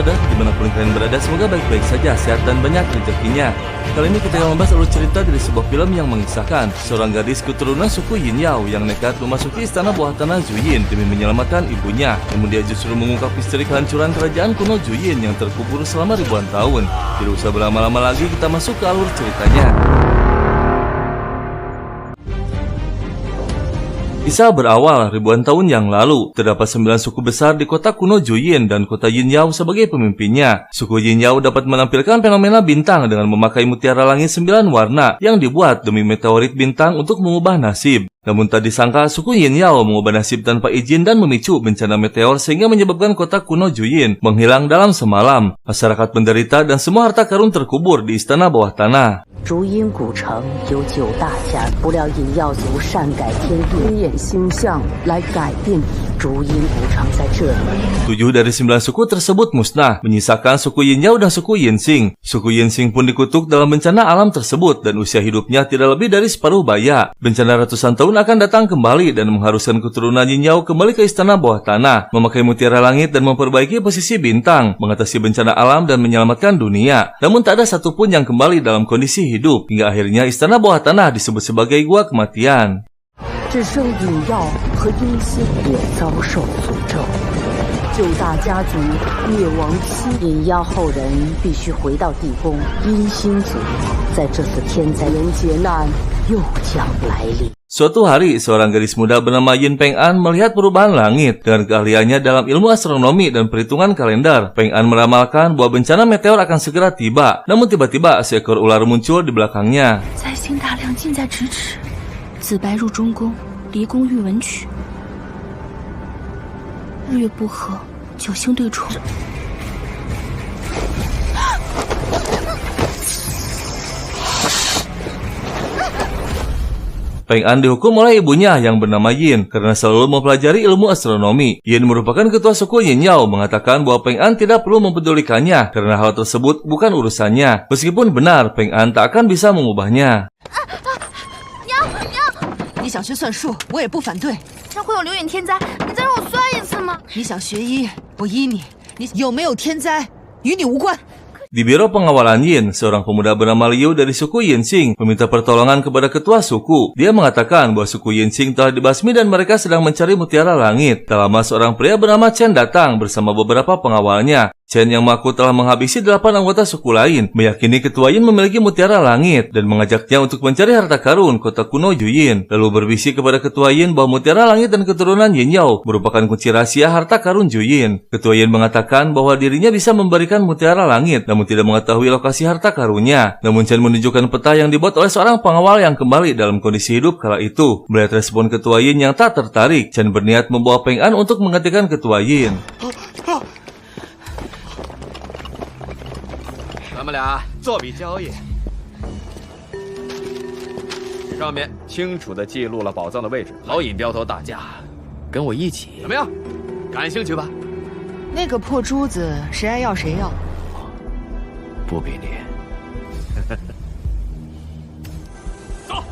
brother, dimanapun kalian berada, semoga baik-baik saja, sehat dan banyak rezekinya. Kali ini kita akan membahas alur cerita dari sebuah film yang mengisahkan seorang gadis keturunan suku Yin Yao yang nekat memasuki istana bawah tanah Zuyin demi menyelamatkan ibunya. Namun dia justru mengungkap misteri kehancuran kerajaan kuno Zuyin yang terkubur selama ribuan tahun. Tidak usah berlama-lama lagi, kita masuk ke alur ceritanya. Kisah berawal ribuan tahun yang lalu. Terdapat 9 suku besar di kota kuno Zuyin dan kota Yin Yao sebagai pemimpinnya. Suku Yin Yao dapat menampilkan fenomena bintang dengan memakai mutiara langit 9 warna yang dibuat demi meteorit bintang untuk mengubah nasib. Namun tak disangka suku Yin Yao mengubah nasib tanpa izin dan memicu bencana meteor sehingga menyebabkan kota kuno Zuyin menghilang dalam semalam. Masyarakat menderita dan semua harta karun terkubur di istana bawah tanah. 竹阴古城有9大家，不料尹耀由善改天地，眼星象来改变竹阴古城在这里。 7 dari 9 suku tersebut musnah, menyisakan suku Yin Yao dan suku Yin Xing. Suku Yin Xing pun dikutuk dalam bencana alam tersebut dan usia hidupnya tidak lebih dari separuh baya. Bencana ratusan tahun akan datang kembali dan mengharuskan keturunan Yin Yao kembali ke istana bawah tanah, memakai mutiara langit dan memperbaiki posisi bintang, mengatasi bencana alam dan menyelamatkan dunia. Namun tak ada satupun yang kembali dalam kondisi hidup, hingga akhirnya istana bawah tanah disebut sebagai gua kematian. 只剩尹耀和殷星也遭受诅咒，9大家族灭亡期，尹耀后人必须回到地宫。殷星族在这次天灾人劫难又将来临。 Suatu hari, seorang gadis muda bernama Yin Peng'an melihat perubahan langit. Dengan keahliannya dalam ilmu astronomi dan perhitungan kalender, Peng'an meramalkan bahwa bencana meteor akan segera tiba. Namun tiba-tiba seekor ular muncul di belakangnya. 灾星大量，近在咫尺。紫白入中宫，离宫遇文曲。日月不和，九星对冲。 Peng'an dihukum oleh ibunya yang bernama Yin karena selalu mempelajari ilmu astronomi. Yin merupakan ketua suku Yin Yao mengatakan bahwa Peng'an tidak perlu mempedulikannya karena hal tersebut bukan urusannya. Meskipun benar, Peng'an tak akan bisa mengubahnya. 你想学算术，我也不反对。这会有流眼天灾，你再让我算一次吗？你想学医，我医你。你有没有天灾，与你无关。 Di biro pengawalan Yin, seorang pemuda bernama Liu dari suku Yin Xing meminta pertolongan kepada ketua suku. Dia mengatakan bahwa suku Yin Xing telah dibasmi dan mereka sedang mencari mutiara langit. Tak lama seorang pria bernama Chen datang bersama beberapa pengawalnya. Chen yang mengaku telah menghabisi 8 anggota suku lain, meyakini ketua Yin memiliki mutiara langit dan mengajaknya untuk mencari harta karun kota kuno Zuyin. Lalu berbisik kepada ketua Yin bahwa mutiara langit dan keturunan Yin Yao merupakan kunci rahasia harta karun Zuyin. Ketua Yin mengatakan bahwa dirinya bisa memberikan mutiara langit, namun tidak mengetahui lokasi harta karunnya. Namun Chen menunjukkan peta yang dibuat oleh seorang pengawal yang kembali dalam kondisi hidup kala itu. Melihat respon ketua Yin yang tak tertarik, Chen berniat membawa Peng'an untuk menggantikan ketua Yin. 咱们俩做笔交易，上面清楚地记录了宝藏的位置。老尹标头大驾，跟我一起，怎么样？感兴趣吧？那个破珠子，谁爱要谁要。不比你。走，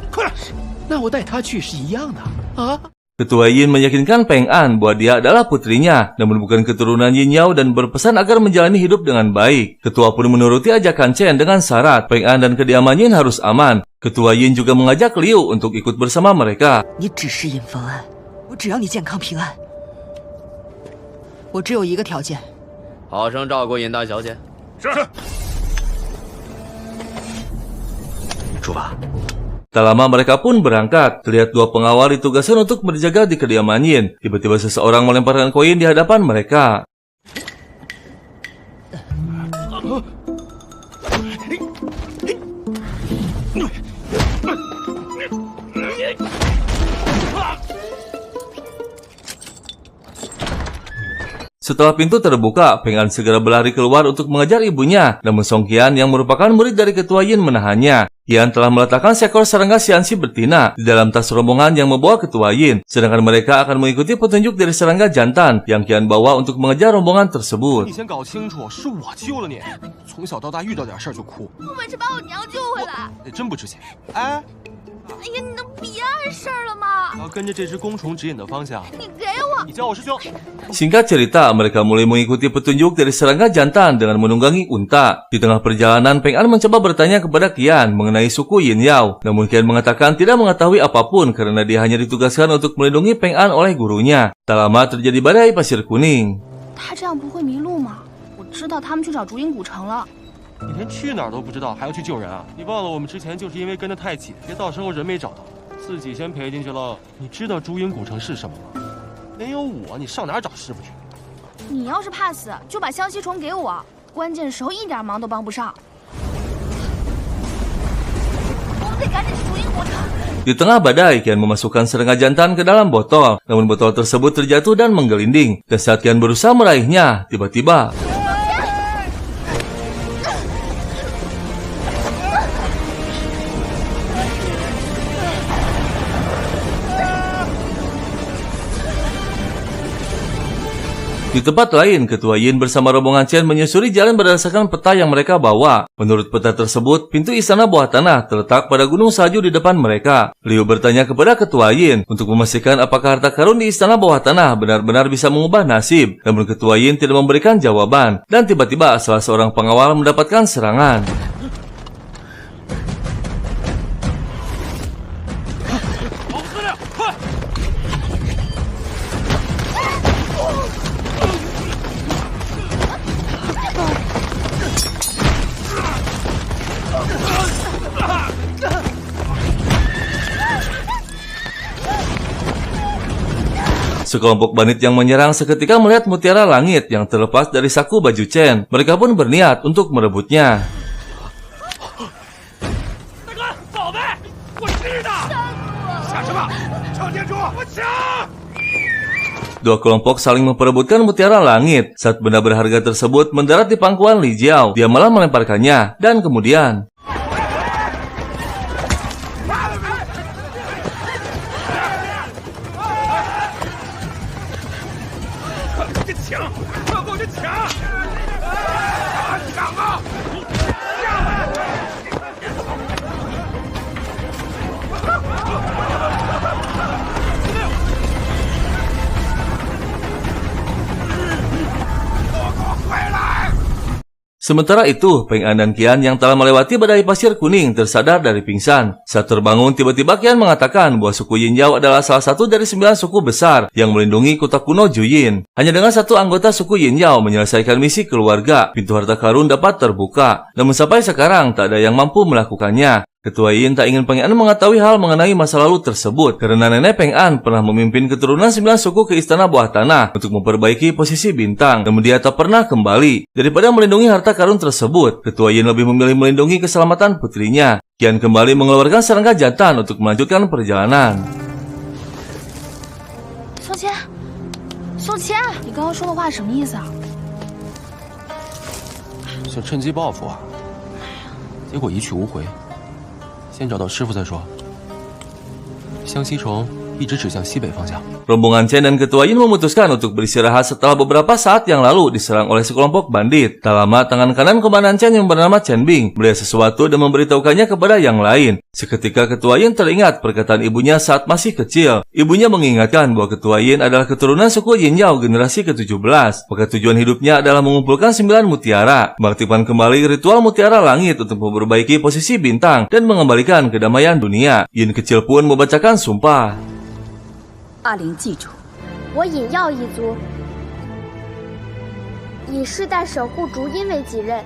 快点！那我带他去是一样的啊。 Ketua Yin meyakinkan Peng'an bahwa dia adalah putrinya, namun bukan keturunan Yin Yao dan berpesan agar menjalani hidup dengan baik. Ketua pun menuruti ajakan Chen dengan syarat Peng'an dan kediaman Yin harus aman. Ketua Yin juga mengajak Liu untuk ikut bersama mereka. 你只是尹逢安，我只要你健康平安。我只有一个条件，好生照顾尹大小姐。是。出发。 Tak lama mereka pun berangkat. Terlihat 2 pengawal ditugaskan untuk berjaga di kediaman Yin. Tiba-tiba seseorang melemparkan koin di hadapan mereka. Setelah pintu terbuka, Peng'an segera berlari keluar untuk mengejar ibunya. Namun Song Qian yang merupakan murid dari ketua Yin menahannya. Qian telah meletakkan seekor serangga Xianxi betina di dalam tas rombongan yang membawa ketua Yin. Sedangkan mereka akan mengikuti petunjuk dari serangga jantan yang Qian bawa untuk mengejar rombongan tersebut. 你先搞清楚，是我救了你，从小到大遇到点事儿就哭，我们是把我娘救回来。真不值钱。哎，哎呀，你能别碍事儿了吗？要跟着这只弓虫指引的方向。你给我！你叫我师兄。 Singkat cerita, mereka mulai mengikuti petunjuk dari serangga jantan dengan menunggangi unta. Di tengah perjalanan, Peng An mencoba bertanya kepada Qian mengenai suku Yin Yao. Namun Qian mengatakan tidak mengetahui apapun karena dia hanya ditugaskan untuk melindungi Peng An oleh gurunya. Tak lama terjadi badai pasir kuning. 他这样不会迷路吗？我知道他们去找竹影古城了。 你连去哪儿都不知道，还要去救人啊？你忘了我们之前就是因为跟得太紧，别到时候人没找到，自己先赔进去了。你知道竹影古城是什么吗？没有我，你上哪儿找师傅去？你要是怕死，就把香吸虫给我，关键时候一点忙都帮不上。我们得赶紧去竹影古城。 Di tengah badai, Qian memasukkan serangga jantan ke dalam botol. Namun botol tersebut terjatuh dan menggelinding. Dan saat Qian berusaha meraihnya, tiba-tiba di tempat lain, Ketua Yin bersama rombongan Chen menyusuri jalan berdasarkan peta yang mereka bawa. Menurut peta tersebut, pintu istana bawah tanah terletak pada gunung salju di depan mereka. Liu bertanya kepada Ketua Yin untuk memastikan apakah harta karun di istana bawah tanah benar-benar bisa mengubah nasib. Namun Ketua Yin tidak memberikan jawaban. Dan tiba-tiba salah seorang pengawal mendapatkan serangan. Sekelompok bandit yang menyerang seketika melihat mutiara langit yang terlepas dari saku baju Chen. Mereka pun berniat untuk merebutnya. Dua kelompok saling memperebutkan mutiara langit. Saat benda berharga tersebut mendarat di pangkuan Li Jiao, dia malah melemparkannya dan kemudian sementara itu, Peng An dan Qian yang telah melewati badai pasir kuning tersadar dari pingsan. Saat terbangun, tiba-tiba Qian mengatakan bahwa suku Yin Yao adalah salah satu dari 9 suku besar yang melindungi kota kuno Juyin. Hanya dengan satu anggota suku Yin Yao menyelesaikan misi keluarga, pintu harta karun dapat terbuka. Namun sampai sekarang tak ada yang mampu melakukannya. Ketua Yin tak ingin Peng An mengetahui hal mengenai masa lalu tersebut karena nenek Peng An pernah memimpin keturunan 9 suku ke istana bawah tanah untuk memperbaiki posisi bintang, namun dia tak pernah kembali. Daripada melindungi harta karun tersebut, Ketua Yin lebih memilih melindungi keselamatan putrinya. Qian kembali mengeluarkan serangga jantan untuk melanjutkan perjalanan. 宋谦，你刚刚说的话什么意思啊？想趁机报复啊，结果一去无回。 先找到师傅再说。香溪虫一直指向西北方向。 Rombongan Chen dan Ketua Yin memutuskan untuk beristirahat setelah beberapa saat yang lalu diserang oleh sekelompok bandit. Tak lama, tangan kanan komandan Chen yang bernama Chen Bing melihat sesuatu dan memberitahukannya kepada yang lain. Seketika Ketua Yin teringat perkataan ibunya saat masih kecil. Ibunya mengingatkan bahwa Ketua Yin adalah keturunan suku Yin Yao generasi ke-17. Maka tujuan hidupnya adalah mengumpulkan 9 mutiara, mengaktifkan kembali ritual mutiara langit untuk memperbaiki posisi bintang dan mengembalikan kedamaian dunia. Yin kecil pun membacakan sumpah. 阿玲，记住，我引药一族，以世代守护竹音为己任，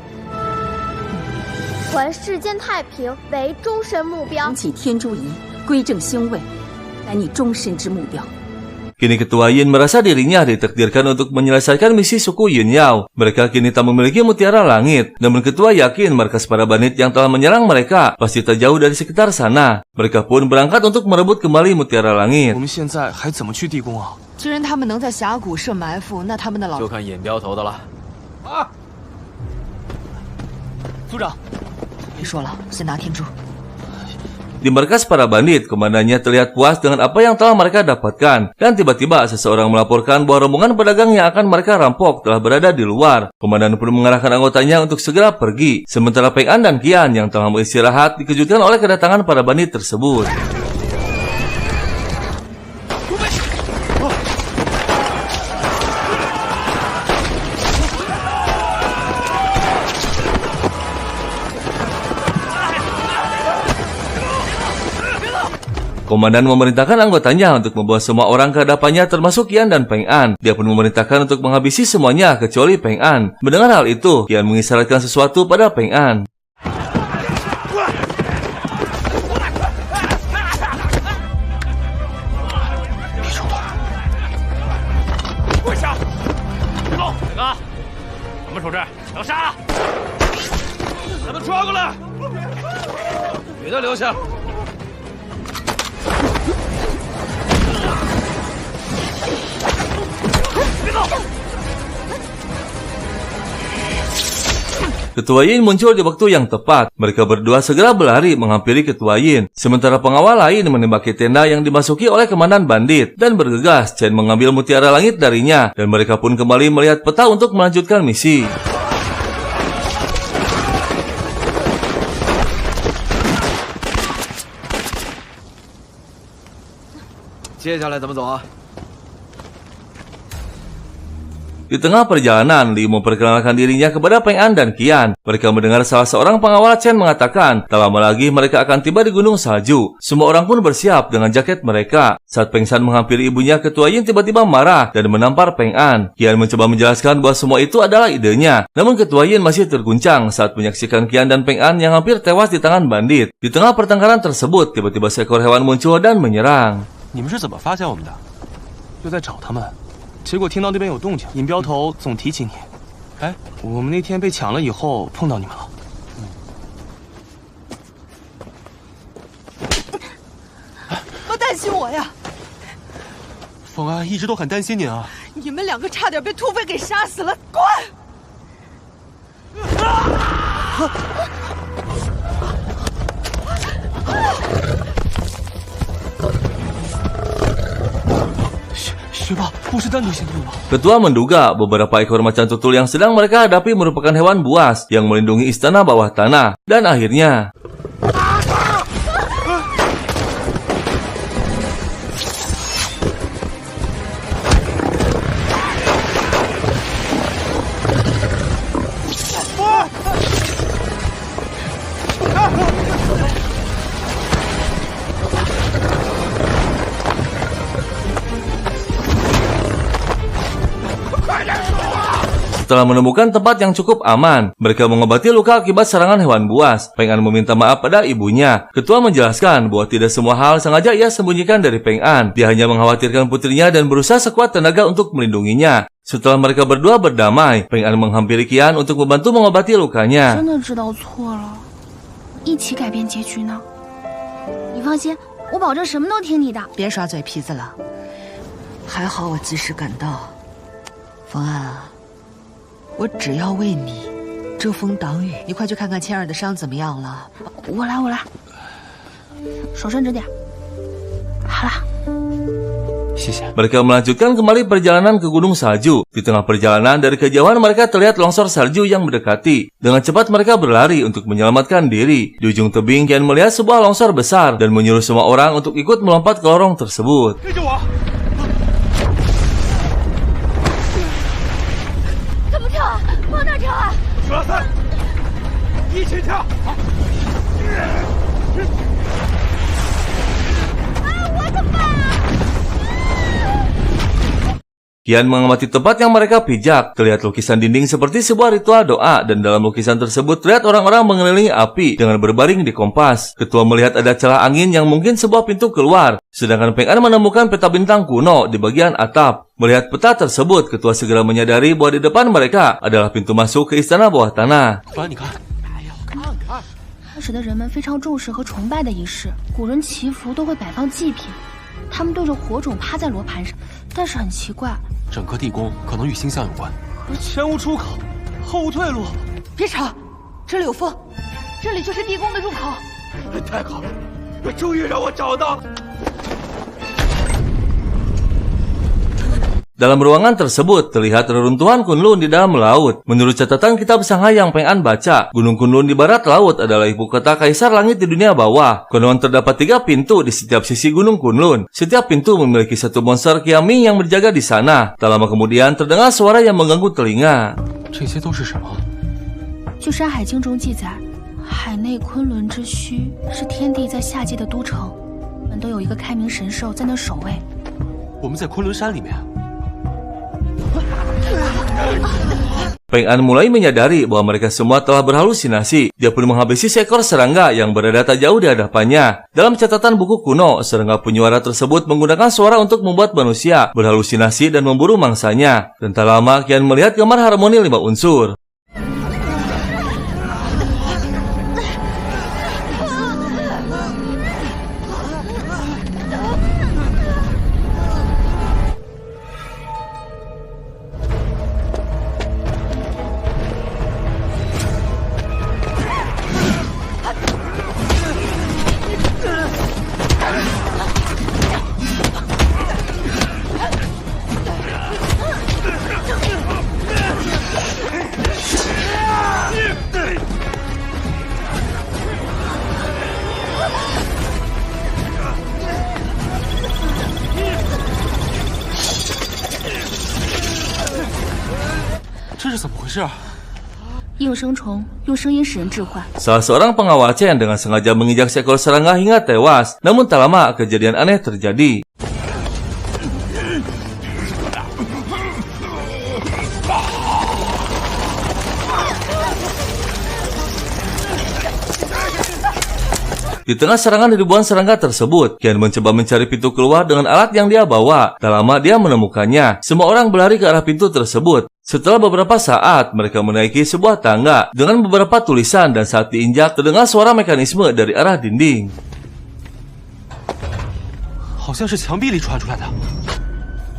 还世间太平为终身目标。重启天珠仪，归正星位，乃你终身之目标。 Kini Ketua Yin merasa dirinya ditakdirkan untuk menyelesaikan misi suku Yin Yao. Mereka kini tak memiliki mutiara langit. Namun Ketua yakin markas para bandit yang telah menyerang mereka pasti tak jauh dari sekitar sana. Mereka pun berangkat untuk merebut kembali mutiara langit. 我们现在还怎么去地宫啊？ 既然他们能在峡谷设埋伏，那他们的老就看引镖头的了。啊！族长，别说了，先拿天珠。 Di markas para bandit, komandannya terlihat puas dengan apa yang telah mereka dapatkan. Dan tiba-tiba seseorang melaporkan bahwa rombongan pedagang yang akan mereka rampok telah berada di luar. Komandan pun mengarahkan anggotanya untuk segera pergi. Sementara Peng An dan Qian yang telah beristirahat dikejutkan oleh kedatangan para bandit tersebut. Komandan memerintahkan anggotanya untuk membawa semua orang ke hadapannya termasuk Qian dan Peng An. Dia pun memerintahkan untuk menghabisi semuanya kecuali Peng An. Mendengar hal itu, Qian mengisyaratkan sesuatu pada Peng An. Ketua Yin muncul di waktu yang tepat. Mereka berdua segera berlari menghampiri Ketua Yin. Sementara pengawal lain menembaki tenda yang dimasuki oleh komandan bandit. Dan bergegas, Chen mengambil mutiara langit darinya. Dan mereka pun kembali melihat peta untuk melanjutkan misi. Di tengah perjalanan, Li memperkenalkan dirinya kepada Peng An dan Qian. Mereka mendengar salah seorang pengawal Chen mengatakan, tak lama lagi mereka akan tiba di Gunung Salju. Semua orang pun bersiap dengan jaket mereka. Saat Peng San menghampiri ibunya, Ketua Yin tiba-tiba marah dan menampar Peng An. Qian mencoba menjelaskan bahwa semua itu adalah idenya. Namun Ketua Yin masih terguncang saat menyaksikan Qian dan Peng An yang hampir tewas di tangan bandit. Di tengah pertengkaran tersebut, tiba-tiba seekor hewan muncul dan menyerang. 你们是怎么发现我们的？就在找他们。 结果听到那边有动静，引镖头总提起你。哎，我们那天被抢了以后碰到你们了。多担心我呀！冯安一直都很担心你啊。你们两个差点被土匪给杀死了，滚！学霸，不是单独行动吗？ Ketua menduga beberapa ekor macan tutul yang sedang mereka hadapi merupakan hewan buas yang melindungi istana bawah tanah. Dan akhirnya... Setelah menemukan tempat yang cukup aman, mereka mengobati luka akibat serangan hewan buas. Peng An meminta maaf pada ibunya. Ketua menjelaskan bahwa tidak semua hal sengaja ia sembunyikan dari Peng An. Dia hanya mengkhawatirkan putrinya dan berusaha sekuat tenaga untuk melindunginya. Setelah mereka berdua berdamai, Peng An menghampiri Qian untuk membantu mengobati lukanya. 真的知道错了，一起改变结局呢？你放心，我保证什么都听你的。别耍嘴皮子了，还好我及时赶到。冯安啊，我只要为你遮风挡雨，你快去看看千儿的伤怎么样了。我来，手伸直点。好了。 Mereka melanjutkan kembali perjalanan ke Gunung Salju. Di tengah perjalanan, dari kejauhan mereka terlihat longsor salju yang mendekati. Dengan cepat mereka berlari untuk menyelamatkan diri. Di ujung tebing, Qian melihat sebuah longsor besar dan menyuruh semua orang untuk ikut melompat ke lorong tersebut. Qian mengamati tempat yang mereka pijak. Terlihat lukisan dinding seperti sebuah ritual doa, dan dalam lukisan tersebut terlihat orang-orang mengelilingi api dengan berbaring di kompas. Ketua melihat ada celah angin yang mungkin sebuah pintu keluar, sedangkan Peng An menemukan peta bintang kuno di bagian atap. Melihat peta tersebut, Ketua segera menyadari bahwa di depan mereka adalah pintu masuk ke istana bawah tanah. 当时的人们非常重视和崇拜的仪式，古人祈福都会摆放祭品，他们对着火种趴在罗盘上，但是很奇怪。 整个地宫可能与星象有关。前无出口，后无退路。别吵，这里有风，这里就是地宫的入口。太好了，终于让我找到。 Dalam ruangan tersebut, terlihat reruntuhan Kunlun di dalam laut. Menurut catatan kitab Shanghai yang Peng An baca, Gunung Kunlun di barat laut adalah ibu kota Kaisar Langit di dunia bawah. Konon terdapat 3 pintu di setiap sisi Gunung Kunlun. Setiap pintu memiliki satu monster Qiaming yang berjaga di sana. Tak lama kemudian, terdengar suara yang mengganggu telinga. 这些都是什么？ 据《山海经》中记载，海内昆仑之墟是天帝在夏季的都城，们都有一个开明神兽在那守卫。我们在昆仑山里面。Peng An mulai menyadari bahwa mereka semua telah berhalusinasi. Dia pun menghabisi seekor serangga yang berada tak jauh di hadapannya. Dalam catatan buku kuno, serangga penyuara tersebut menggunakan suara untuk membuat manusia berhalusinasi dan memburu mangsanya. Dan tak lama Kian melihat gambar harmoni 5 unsur.应声虫用声音使人置换。 Salah seorang pengawal Chen dengan sengaja menginjak seekor serangga hingga tewas. Namun tak lama kejadian aneh terjadi. Di tengah serangan ribuan serangga tersebut, Kian mencoba mencari pintu keluar dengan alat yang dia bawa. Tak lama dia menemukannya. Semua orang berlari ke arah pintu tersebut. Setelah beberapa saat, mereka menaiki sebuah tangga dengan beberapa tulisan dan saat diinjak, terdengar suara mekanisme dari arah dinding. 好像是墙壁里传出来的。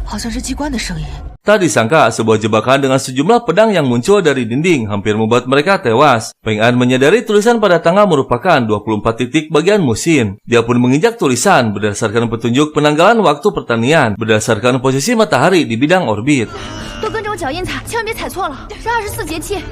好像是机关的声音。 Tak disangka, sebuah jebakan dengan sejumlah pedang yang muncul dari dinding hampir membuat mereka tewas. Peng An menyadari tulisan pada tangga merupakan 24 titik bagian musim. Dia pun menginjak tulisan berdasarkan petunjuk penanggalan waktu pertanian berdasarkan posisi matahari di bidang orbit. 都跟着我脚印踩，千万别踩错了，是24节气。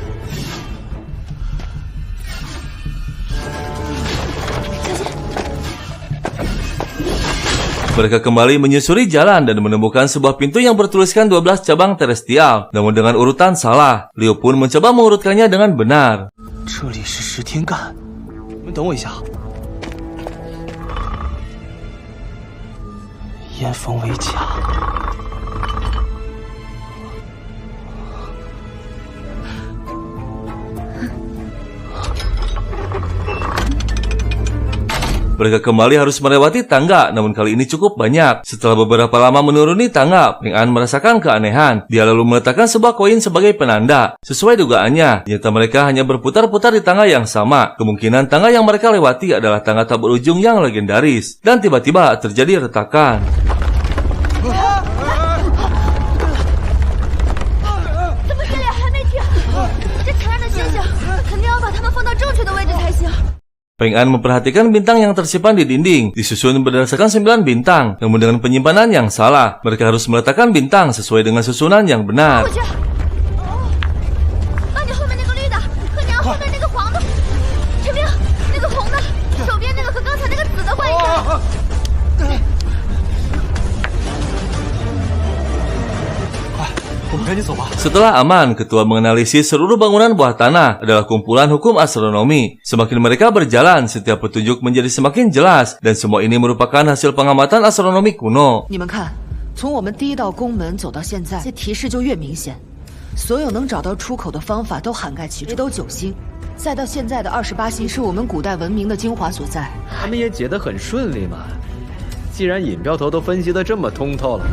Mereka kembali menyusuri jalan dan menemukan sebuah pintu yang bertuliskan 12 cabang terestial, namun dengan urutan salah. Liu pun mencoba mengurutkannya dengan benar. 这里是10天干，你们等我一下。烟风为甲。 Mereka kembali harus melewati tangga, namun kali ini cukup banyak. Setelah beberapa lama menuruni tangga, Peng An merasakan keanehan. Dia lalu meletakkan sebuah koin sebagai penanda. Sesuai dugaannya, ternyata mereka hanya berputar-putar di tangga yang sama. Kemungkinan tangga yang mereka lewati adalah tangga tak berujung yang legendaris. Dan tiba-tiba terjadi retakan. Peng An memperhatikan bintang yang tersimpan di dinding, disusun berdasarkan 9 bintang, namun dengan penyimpanan yang salah. Mereka harus meletakkan bintang sesuai dengan susunan yang benar. Setelah aman, ketua menganalisis seluruh bangunan bawah tanah adalah kumpulan hukum astronomi. Semakin mereka berjalan, setiap petunjuk menjadi semakin jelas, dan semua ini merupakan hasil pengamatan astronomi kuno. 你们看，从我们第一道宫门走到现在，这提示就越明显。所有能找到出口的方法都涵盖其中，北斗9星，再到现在的28星，是我们古代文明的精华所在。他们也解得很顺利嘛。既然引标头都分析得这么通透了。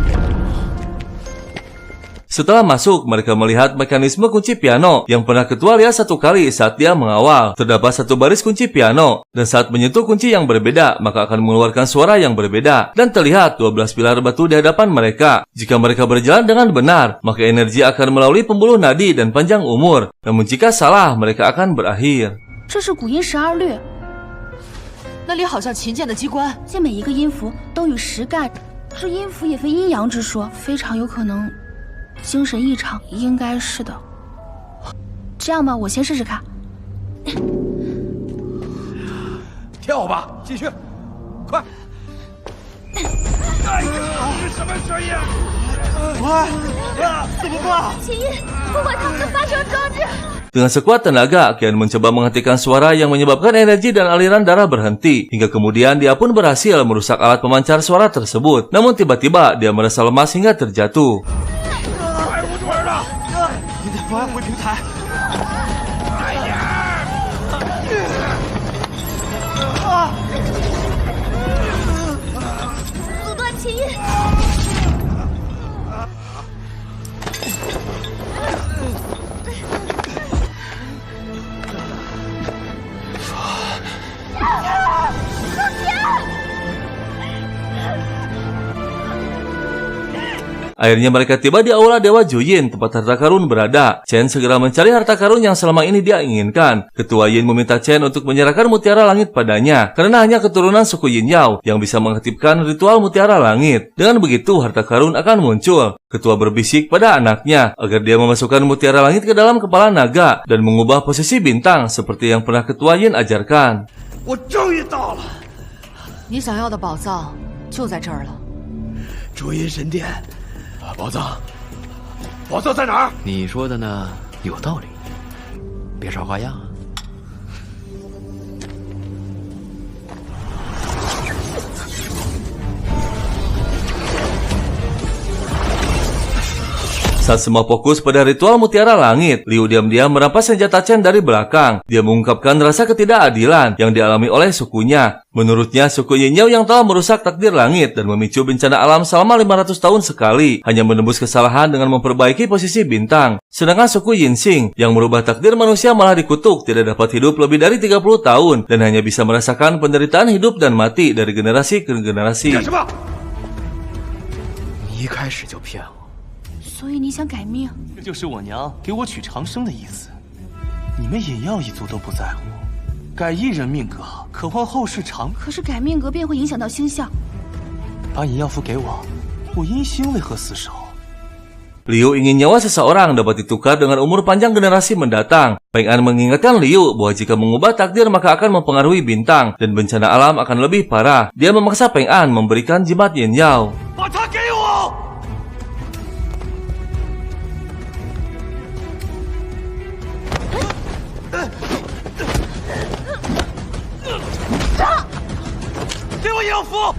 Setelah masuk, mereka melihat mekanisme kunci piano yang pernah ketua lihat satu kali saat dia mengawal. Terdapat satu baris kunci piano, dan saat menyentuh kunci yang berbeda, maka akan mengeluarkan suara yang berbeda. Dan terlihat 12 pilar batu di hadapan mereka. Jika mereka berjalan dengan benar, maka energi akan melalui pembuluh nadi dan panjang umur. Namun jika salah, mereka akan berakhir. 这是古音12律，那里好像琴键的机关，见每一个音符都与实干，这音符也非阴阳之说，非常有可能。 精神异常，应该是的。这样吧，我先试试看。跳吧，继续，快！哎呀，是什么声音？喂，怎么办？起因破坏他们的发声装置。Dengan sekuat tenaga, Qian mencoba menghentikan suara yang menyebabkan energi dan aliran darah berhenti. Hingga kemudian dia pun berhasil merusak alat pemancar suara tersebut. Namun tiba-tiba dia merasa lemas hingga terjatuh. Akhirnya mereka tiba di aula Dewa Juyin, tempat harta karun berada. Chen segera mencari harta karun yang selama ini dia inginkan. Ketua Yin meminta Chen untuk menyerahkan mutiara langit padanya, karena hanya keturunan suku Yin Yao yang bisa mengaktifkan ritual mutiara langit. Dengan begitu, harta karun akan muncul. Ketua berbisik pada anaknya agar dia memasukkan mutiara langit ke dalam kepala naga dan mengubah posisi bintang seperti yang pernah Ketua Yin ajarkan. 我终于到了，你想要的宝藏就在这儿了。竹阴神殿，宝藏，宝藏在哪儿？你说的呢，有道理，别耍花样啊。 Saat semua fokus pada ritual mutiara langit, Liu diam-diam merampas senjata Chen dari belakang. Dia mengungkapkan rasa ketidakadilan yang dialami oleh sukunya. Menurutnya, suku Yin Yao yang telah merusak takdir langit dan memicu bencana alam selama 500 tahun sekali, hanya menembus kesalahan dengan memperbaiki posisi bintang. Sedangkan suku Yin Xing yang merubah takdir manusia malah dikutuk, tidak dapat hidup lebih dari 30 tahun dan hanya bisa merasakan penderitaan hidup dan mati dari generasi ke generasi. 你一开始就骗我。 所以你想改命？这就是我娘给我取长生的意思。你们尹耀一族都不在乎，改一人命格，渴望后世长。可是改命格便会影响到星象。把尹耀符给我，我阴星为何厮守？ Liu ingin nyawa seseorang dapat ditukar dengan umur panjang generasi mendatang. Peng An mengingatkan Liu bahwa jika mengubah takdir maka akan mempengaruhi bintang dan bencana alam akan lebih parah. Dia memaksa Peng An memberikan jimat Yin Yao. 把它给我！ 给我养符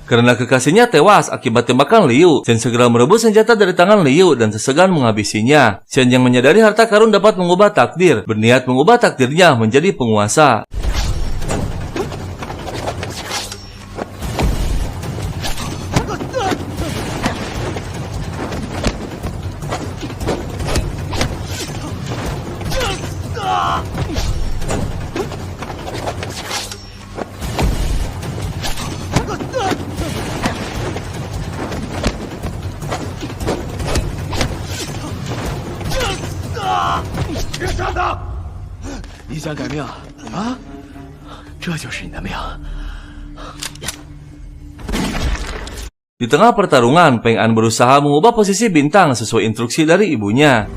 ！Karena kekasihnya tewas akibat tembakan Liu, Chen segera merebut senjata dari tangan Liu dan sesegan menghabisinya. Chen yang menyadari harta karun dapat mengubah takdir, berniat mengubah takdirnya menjadi penguasa.你想改命啊？这就是你的命。 Di tengah pertarungan, Peng An berusaha mengubah posisi bintang sesuai instruksi dari ibunya.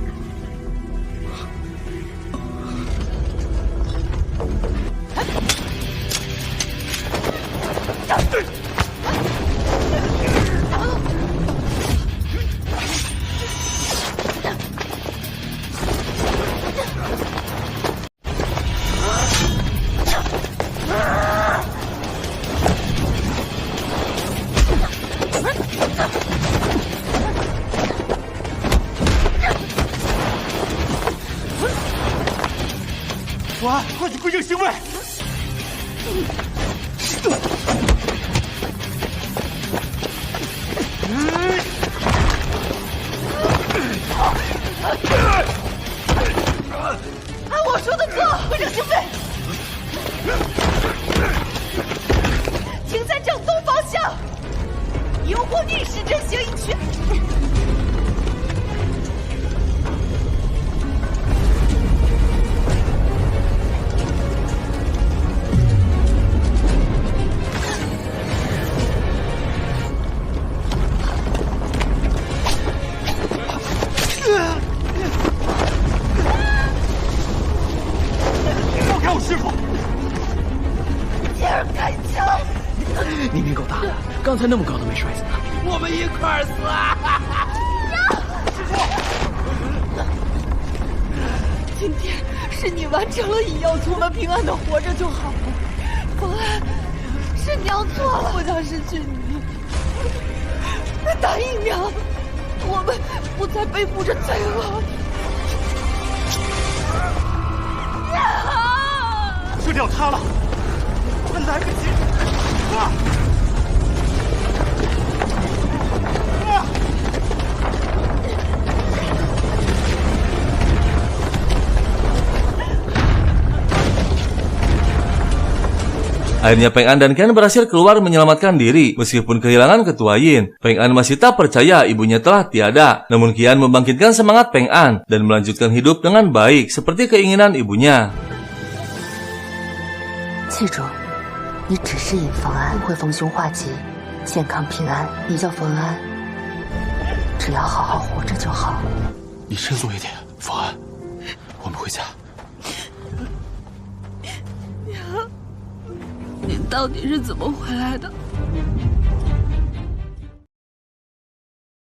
福安，快去归正星位！按我说的做，归正星位，请在正东方向，拥护逆时针行一圈。 快刚才那么高都没摔死呢。我们一块儿死啊！今天是你完成了引药，我们平安的活着就好了。冯安，是娘错了，不想失去你。答应娘，我们不再背负着罪恶。射掉他了，来不及！Akhirnya Peng An dan Ken berhasil keluar menyelamatkan diri. Meskipun kehilangan ketua Yin, Peng An masih tak percaya ibunya telah tiada. Namun Qian membangkitkan semangat Peng An dan melanjutkan hidup dengan baik seperti keinginan ibunya. 记住，你只是尹冯安，不会逢凶化吉，健康平安。你叫冯安，只要好好活着就好。你振作一点，冯安，我们回家。你到底是怎么回来的？